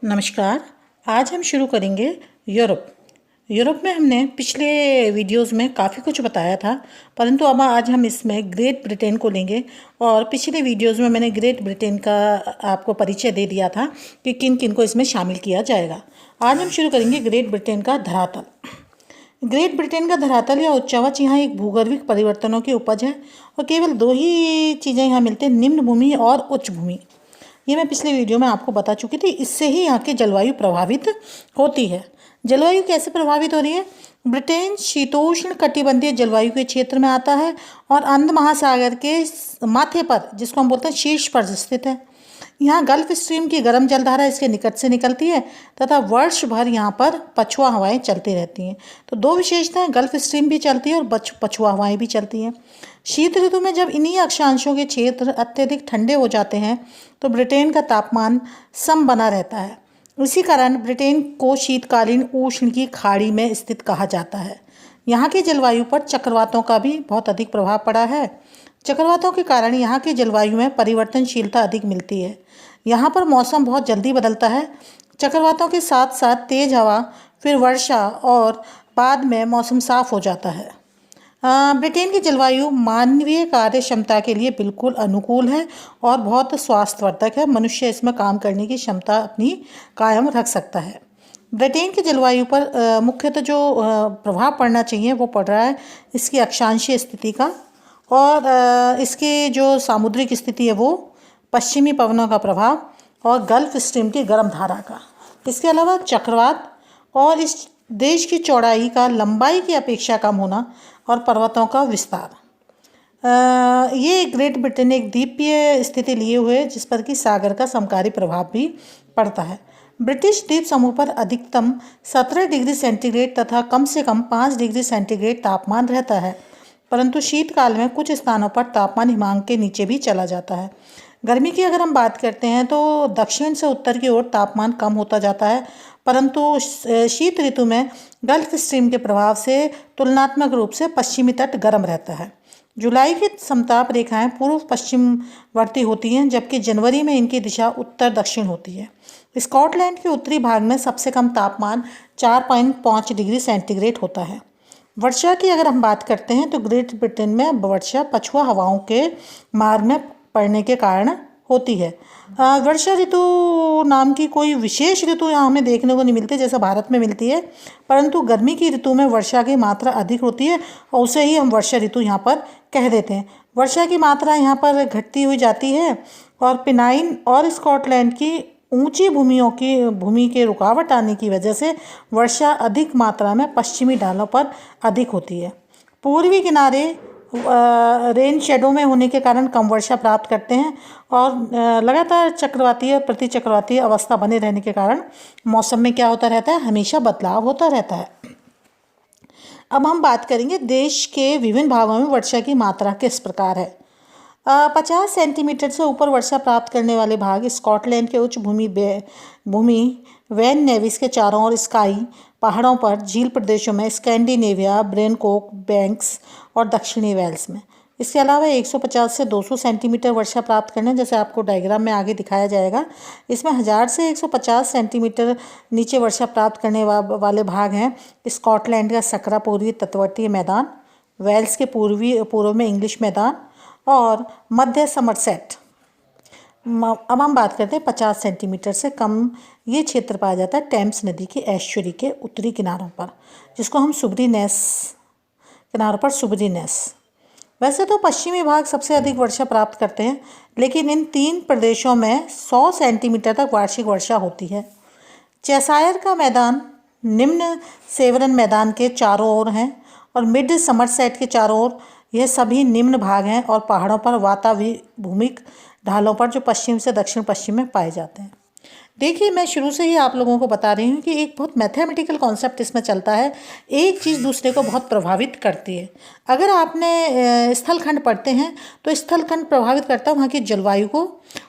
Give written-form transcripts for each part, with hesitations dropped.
नमस्कार। आज हम शुरू करेंगे यूरोप। यूरोप में हमने पिछले वीडियोस में काफ़ी कुछ बताया था, परंतु अब आज हम इसमें ग्रेट ब्रिटेन को लेंगे। और पिछले वीडियोस में मैंने ग्रेट ब्रिटेन का आपको परिचय दे दिया था कि किन किन को इसमें शामिल किया जाएगा। आज हम शुरू करेंगे ग्रेट ब्रिटेन का धरातल। ग्रेट ब्रिटेन का धरातल या उच्चावच यहाँ एक भूगर्भिक परिवर्तनों की उपज है और केवल दो ही चीज़ें यहाँ मिलती हैं, निम्न भूमि और उच्च भूमि। ये मैं पिछले वीडियो में आपको बता चुकी थी। इससे ही यहाँ की जलवायु प्रभावित होती है। जलवायु कैसे प्रभावित हो रही है? ब्रिटेन शीतोष्ण कटिबंधीय जलवायु के क्षेत्र में आता है और अंध महासागर के माथे पर, जिसको हम बोलते हैं शीर्ष पर स्थित है। यहाँ गल्फ स्ट्रीम की गर्म जलधारा इसके निकट से निकलती है तथा वर्ष भर यहाँ पर पछुआ हवाएं चलती रहती हैं। तो दो विशेषताएं, गल्फ स्ट्रीम भी चलती है और पछुआ हवाएं भी चलती हैं। शीत ऋतु में जब इन्हीं अक्षांशों के क्षेत्र अत्यधिक ठंडे हो जाते हैं तो ब्रिटेन का तापमान सम बना रहता है। इसी कारण ब्रिटेन को शीतकालीन उष्ण की खाड़ी में स्थित कहा जाता है। यहाँ की जलवायु पर चक्रवातों का भी बहुत अधिक प्रभाव पड़ा है। चक्रवातों के कारण यहाँ की जलवायु में परिवर्तनशीलता अधिक मिलती है। यहाँ पर मौसम बहुत जल्दी बदलता है। चक्रवातों के साथ साथ तेज हवा, फिर वर्षा और बाद में मौसम साफ हो जाता है। ब्रिटेन की जलवायु मानवीय कार्य क्षमता के लिए बिल्कुल अनुकूल है और बहुत स्वास्थ्यवर्धक है। मनुष्य इसमें काम करने की क्षमता अपनी कायम रख सकता है। ब्रिटेन की जलवायु पर मुख्यतः जो प्रभाव पड़ना चाहिए वो पड़ रहा है इसकी अक्षांशीय स्थिति का, और इसकी जो सामुद्रिक स्थिति है वो पश्चिमी पवनों का प्रभाव और गल्फ स्ट्रीम की गर्म धारा का। इसके अलावा चक्रवात और इस देश की चौड़ाई का लंबाई की अपेक्षा कम होना और पर्वतों का विस्तार। ये ग्रेट ब्रिटेन एक द्वीपीय स्थिति लिए हुए है जिस पर कि सागर का समकारी प्रभाव भी पड़ता है। ब्रिटिश द्वीप समूह पर अधिकतम 17 डिग्री सेंटीग्रेड तथा कम से कम 5 डिग्री सेंटीग्रेड तापमान रहता है, परंतु शीतकाल में कुछ स्थानों पर तापमान हिमांक के नीचे भी चला जाता है। गर्मी की अगर हम बात करते हैं तो दक्षिण से उत्तर की ओर तापमान कम होता जाता है, परंतु शीत ऋतु में गल्फ स्ट्रीम के प्रभाव से तुलनात्मक रूप से पश्चिमी तट गर्म रहता है। जुलाई की समताप रेखाएं पूर्व पश्चिमवर्ती होती हैं, जबकि जनवरी में इनकी दिशा उत्तर दक्षिण होती है। स्कॉटलैंड के उत्तरी भाग में सबसे कम तापमान 4.5 डिग्री सेंटीग्रेड होता है। वर्षा की अगर हम बात करते हैं तो ग्रेट ब्रिटेन में वर्षा पछुआ हवाओं के मार्ग में पड़ने के कारण होती है। वर्षा ऋतु नाम की कोई विशेष ऋतु यहाँ हमें देखने को नहीं मिलती जैसा भारत में मिलती है, परंतु गर्मी की ऋतु में वर्षा की मात्रा अधिक होती है और उसे ही हम वर्षा ऋतु यहाँ पर कह देते हैं। वर्षा की मात्रा यहाँ पर घटती हुई जाती है और पिनाइन और स्कॉटलैंड की ऊंची भूमि के रुकावट आने की वजह से वर्षा अधिक मात्रा में पश्चिमी ढालों पर अधिक होती है। पूर्वी किनारे रेन शेडो में होने के कारण कम वर्षा प्राप्त करते हैं और लगातार चक्रवातीय और प्रतिचक्रवातीय अवस्था बने रहने के कारण मौसम में क्या होता रहता है, हमेशा बदलाव होता रहता है। अब हम बात करेंगे देश के विभिन्न भागों में वर्षा की मात्रा किस प्रकार है। 50 सेंटीमीटर से ऊपर वर्षा प्राप्त करने वाले भाग स्कॉटलैंड के उच्च भूमि वैन नेविस के चारों ओर स्काई पहाड़ों पर, झील प्रदेशों में, स्कैंडिनेविया, ब्रेनकोक बैंक्स और दक्षिणी वेल्स में। इसके अलावा 150 से 200 सेंटीमीटर वर्षा प्राप्त करने, जैसे आपको डायग्राम में आगे दिखाया जाएगा। इसमें 1000 से 150 सेंटीमीटर नीचे वर्षा प्राप्त करने वाले भाग हैं स्कॉटलैंड का सकरा पूर्वी तटवर्ती मैदान, वेल्स के पूर्व में इंग्लिश मैदान और मध्य समरसेट। अब हम बात करते हैं 50 सेंटीमीटर से कम ये क्षेत्र पाया जाता है टेम्स नदी के एस्चुरी के उत्तरी किनारों पर, जिसको हम सुब्रीनेस किनारों पर सुब्रीनेस। वैसे तो पश्चिमी भाग सबसे अधिक वर्षा प्राप्त करते हैं, लेकिन इन तीन प्रदेशों में 100 सेंटीमीटर तक वार्षिक वर्षा होती है। चेसायर का मैदान निम्न सेवरन मैदान के चारों ओर हैं और मिड समरसेट के चारों ओर यह सभी निम्न भाग हैं और पहाड़ों पर वाताभूमिक ढालों पर जो पश्चिम से दक्षिण पश्चिम में पाए जाते हैं। देखिए, मैं शुरू से ही आप लोगों को बता रही हूँ कि एक बहुत मैथमेटिकल कॉन्सेप्ट इसमें चलता है। एक चीज़ दूसरे को बहुत प्रभावित करती है। अगर आपने स्थलखंड पढ़ते हैं तो स्थलखंड प्रभावित करता है वहाँ की जलवायु को,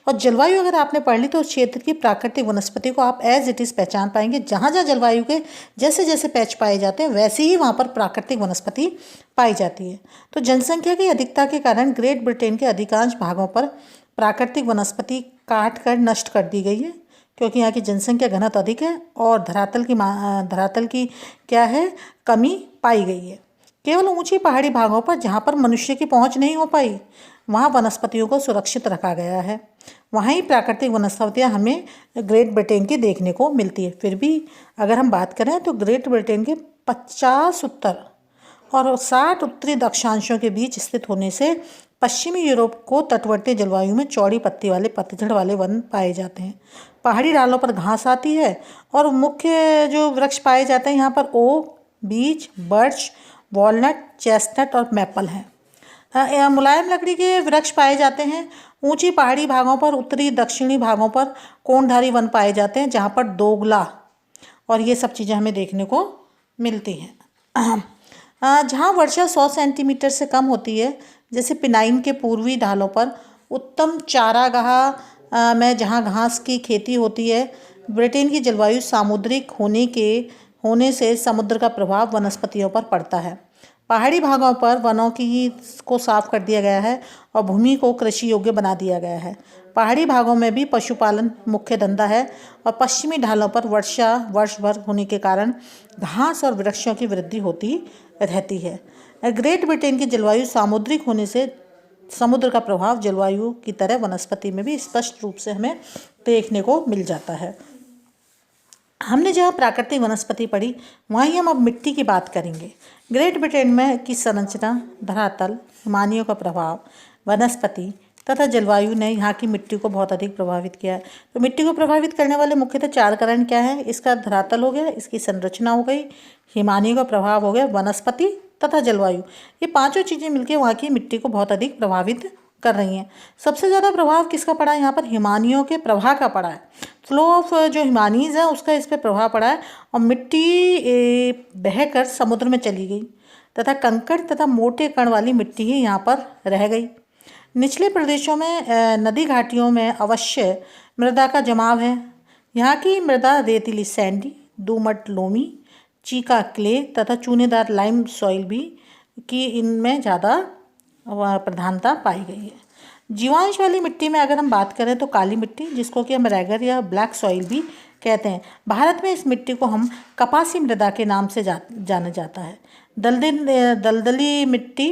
और जलवायु अगर आपने पढ़ ली तो उस क्षेत्र की प्राकृतिक वनस्पति को आप एज इट इज़ पहचान पाएंगे। जहाँ जहाँ जलवायु के जैसे जैसे पैच पाए जाते हैं वैसे ही वहाँ पर प्राकृतिक वनस्पति पाई जाती है। तो जनसंख्या की अधिकता के कारण ग्रेट ब्रिटेन के अधिकांश भागों पर प्राकृतिक वनस्पति काट कर नष्ट कर दी गई है। क्योंकि यहाँ की जनसंख्या घनत्व अधिक है और धरातल की क्या है, कमी पाई गई है। केवल ऊंची पहाड़ी भागों पर जहाँ पर मनुष्य की पहुँच नहीं हो पाई वहाँ वनस्पतियों को सुरक्षित रखा गया है। वहाँ ही प्राकृतिक वनस्पतियाँ हमें ग्रेट ब्रिटेन की देखने को मिलती है। फिर भी अगर हम बात करें तो ग्रेट ब्रिटेन के 50 उत्तर और 60 उत्तरी दक्षांशों के बीच स्थित होने से पश्चिमी यूरोप को तटवर्ती जलवायु में चौड़ी पत्ती वाले पतझड़ वाले वन पाए जाते हैं। पहाड़ी ढालों पर घास आती है और मुख्य जो वृक्ष पाए जाते हैं यहाँ पर ओक, बीच, बर्च, वॉलनट, चेस्टनट और मैपल हैं। मुलायम लकड़ी के वृक्ष पाए जाते हैं। ऊंची पहाड़ी भागों पर उत्तरी दक्षिणी भागों पर कोणधारी वन पाए जाते हैं जहाँ पर दोगला और ये सब चीज़ें हमें देखने को मिलती हैं। जहाँ वर्षा 100 सेंटीमीटर से कम होती है, जैसे पिनाइन के पूर्वी ढालों पर उत्तम चारागाह में जहाँ घास की खेती होती है। ब्रिटेन की जलवायु सामुद्रिक होने से समुद्र का प्रभाव वनस्पतियों पर पड़ता है। पहाड़ी भागों पर वनों को साफ कर दिया गया है और भूमि को कृषि योग्य बना दिया गया है। पहाड़ी भागों में भी पशुपालन मुख्य धंधा है और पश्चिमी ढालों पर वर्षा वर्ष भर होने के कारण घास और वृक्षों की वृद्धि होती रहती है। ग्रेट ब्रिटेन की जलवायु सामुद्रिक होने से समुद्र का प्रभाव जलवायु की तरह वनस्पति में भी स्पष्ट रूप से हमें देखने को मिल जाता है। हमने जहाँ प्राकृतिक वनस्पति पढ़ी वहीं हम अब मिट्टी की बात करेंगे। ग्रेट ब्रिटेन में की संरचना, धरातल, हिमानियों का प्रभाव, वनस्पति तथा जलवायु ने यहाँ की मिट्टी को बहुत अधिक प्रभावित किया है। तो मिट्टी को प्रभावित करने वाले मुख्यतः 4 कारण क्या है? इसका धरातल हो गया, इसकी संरचना हो गई, हिमानियों का प्रभाव हो गया, वनस्पति तथा जलवायु। ये पांचों चीज़ें मिलकर वहाँ की मिट्टी को बहुत अधिक प्रभावित कर रही हैं। सबसे ज़्यादा प्रभाव किसका पड़ा है? यहाँ पर हिमानियों के प्रवाह का पड़ा है। फ्लो ऑफ जो हिमानीज है उसका इस पर प्रभाव पड़ा है और मिट्टी बहकर समुद्र में चली गई तथा कंकड़ तथा मोटे कण वाली मिट्टी ही यहाँ पर रह गई। निचले प्रदेशों में नदी घाटियों में अवश्य मृदा का जमाव है। यहाँ की मृदा रेतीली सैंडी, दोमट लोमी, चीका क्ले तथा चूनेदार लाइम सॉइल भी की इनमें ज़्यादा प्रधानता पाई गई है। जीवांश वाली मिट्टी में अगर हम बात करें तो काली मिट्टी, जिसको कि हम रैगर या ब्लैक सॉइल भी कहते हैं। भारत में इस मिट्टी को हम कपासी मृदा के नाम से जाना जाता है। दलदली मिट्टी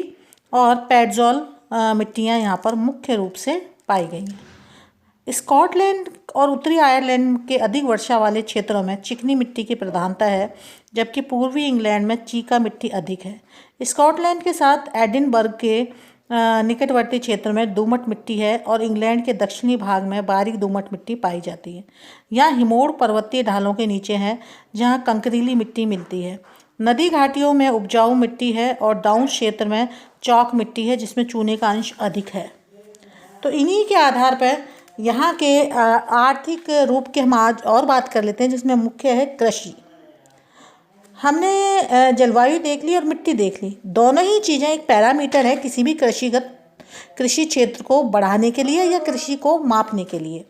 और पैडजॉल मिट्टियाँ यहाँ पर मुख्य रूप से पाई गई हैं। स्कॉटलैंड और उत्तरी आयरलैंड के अधिक वर्षा वाले क्षेत्रों में चिकनी मिट्टी की प्रधानता है, जबकि पूर्वी इंग्लैंड में चीका मिट्टी अधिक है। स्कॉटलैंड के साथ एडिनबर्ग के निकटवर्ती क्षेत्र में दोमट मिट्टी है और इंग्लैंड के दक्षिणी भाग में बारीक दोमट मिट्टी पाई जाती है। यहाँ हिमोड़ पर्वतीय ढालों के नीचे है जहाँ कंकरीली मिट्टी मिलती है। नदी घाटियों में उपजाऊ मिट्टी है और डाउन क्षेत्र में चौक मिट्टी है जिसमें चूने का अंश अधिक है। तो इन्हीं के आधार पर यहाँ के आर्थिक रूप की हम आज और बात कर लेते हैं, जिसमें मुख्य है कृषि। हमने जलवायु देख ली और मिट्टी देख ली। दोनों ही चीज़ें एक पैरामीटर है किसी भी कृषि क्षेत्र को बढ़ाने के लिए या कृषि को मापने के लिए।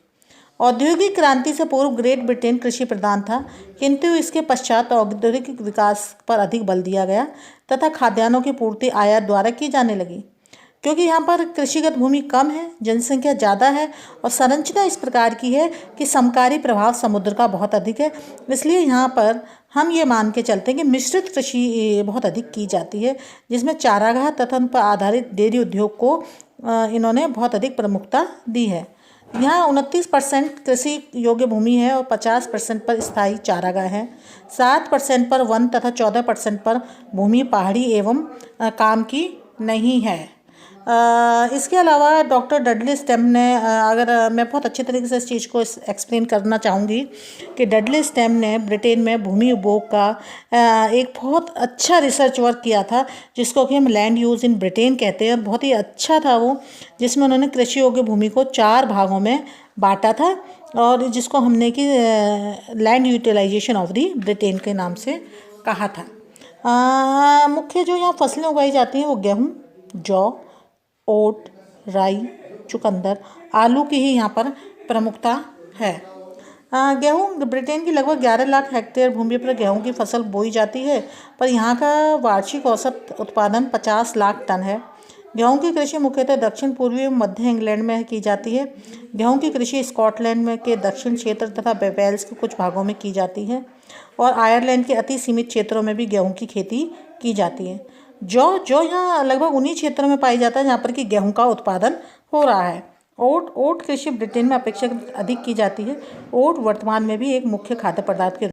औद्योगिक क्रांति से पूर्व ग्रेट ब्रिटेन कृषि प्रधान था, किंतु इसके पश्चात औद्योगिक विकास पर अधिक बल दिया गया तथा खाद्यान्नों की पूर्ति आयात द्वारा की जाने लगी। क्योंकि यहाँ पर कृषिगत भूमि कम है, जनसंख्या ज़्यादा है और संरचना इस प्रकार की है कि समकारी प्रभाव समुद्र का बहुत अधिक है, इसलिए यहाँ पर हम ये मान के चलते हैं कि मिश्रित कृषि बहुत अधिक की जाती है, जिसमें चारागाह तथा उन पर आधारित डेयरी उद्योग को इन्होंने बहुत अधिक प्रमुखता दी है। यहाँ 29% कृषि योग्य भूमि है और 50% पर स्थायी चारागाह है, 7% पर वन तथा 14% पर भूमि पहाड़ी एवं काम की नहीं है। इसके अलावा डॉक्टर डडली स्टेम ने अगर मैं बहुत अच्छे तरीके से इस चीज़ को एक्सप्लेन करना चाहूँगी कि डडली स्टेम ने ब्रिटेन में भूमि उपभोग का एक बहुत अच्छा रिसर्च वर्क किया था, जिसको कि हम लैंड यूज़ इन ब्रिटेन कहते हैं। और बहुत ही अच्छा था वो, जिसमें उन्होंने कृषि योग्य भूमि को 4 भागों में बांटा था और जिसको हमने कि land utilization of the Britain के नाम से कहा था। मुख्य जो यहाँ फसलें उगाई जाती हैं वो गेहूँ, जौ, ओट, राई, चुकंदर, आलू की ही यहाँ पर प्रमुखता है। गेहूँ ब्रिटेन की लगभग 11 लाख हेक्टेयर भूमि पर गेहूँ की फसल बोई जाती है, पर यहाँ का वार्षिक औसत उत्पादन 50 लाख टन है। गेहूं की कृषि मुख्यतः दक्षिण पूर्वी मध्य इंग्लैंड में की जाती है। गेहूं की कृषि स्कॉटलैंड में के दक्षिण क्षेत्र तथा वेल्स के कुछ भागों में की जाती है और आयरलैंड के अति सीमित क्षेत्रों में भी गेहूं की खेती की जाती है। जौ जौ यहाँ लगभग उन्हीं क्षेत्रों में पाई जाता है जहाँ पर कि गेहूं का उत्पादन हो रहा है। ओट ओट कृषि ब्रिटेन में अपेक्षाकृत अधिक की जाती है। ओट वर्तमान में भी एक मुख्य खाद्य पदार्थ के